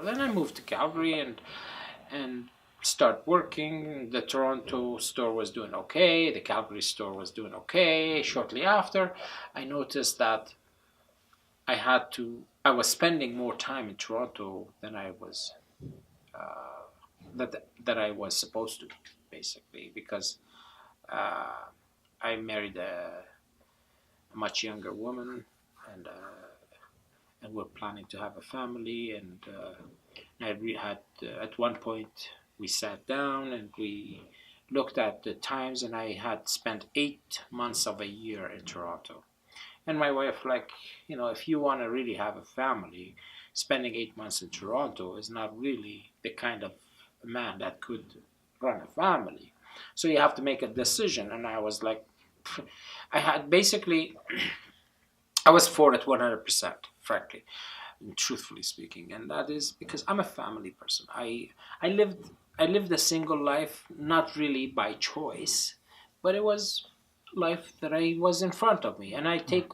Then I moved to Calgary and start working. The Toronto store was doing okay. The Calgary store was doing okay. Shortly after, I noticed that I was spending more time in Toronto than I was that I was supposed to, basically, because uh, I married a much younger woman, and we're planning to have a family. Had at one point we sat down and we looked at the times, and I had spent 8 months of a year in Toronto. And my wife, like, if you want to really have a family, spending 8 months in Toronto is not really the kind of man that could run a family. So you have to make a decision. And I was like, I had basically, I was for it 100%, frankly, and truthfully speaking. And that is because I'm a family person. I lived I lived a single life, not really by choice, but it was life that I was in front of me, and I take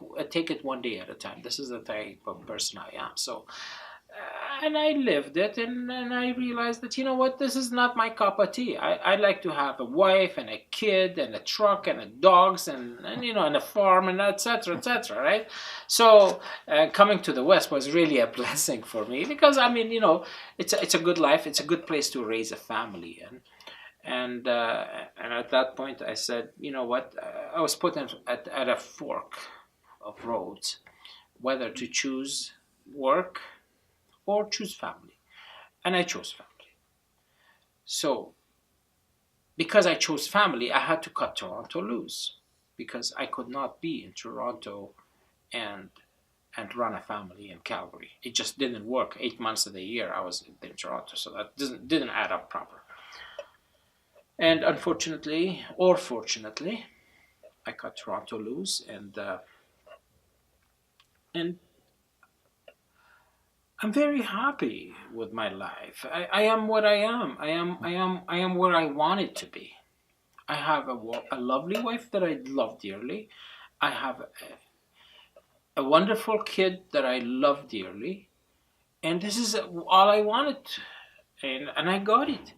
it one day at a time. This is the type of person I am. So and I lived it, and I realized that, what, this is not my cup of tea. I like to have a wife and a kid and a truck and a dogs and a farm and etc etc, right? So coming to the West was really a blessing for me, because I mean, it's a good life, it's a good place to raise a family. And at that point I said, you know what, I was put at a fork of roads, whether to choose work or choose family. And I chose family. So because I chose family, I had to cut Toronto loose, because I could not be in Toronto and run a family in Calgary. It just didn't work. 8 months of the year I was in Toronto, so that didn't add up proper. And unfortunately, or fortunately, I cut Toronto loose, and I'm very happy with my life. I am what I am. I am where I want it to be. I have a lovely wife that I love dearly. I have a wonderful kid that I love dearly. And this is all I wanted. And I got it.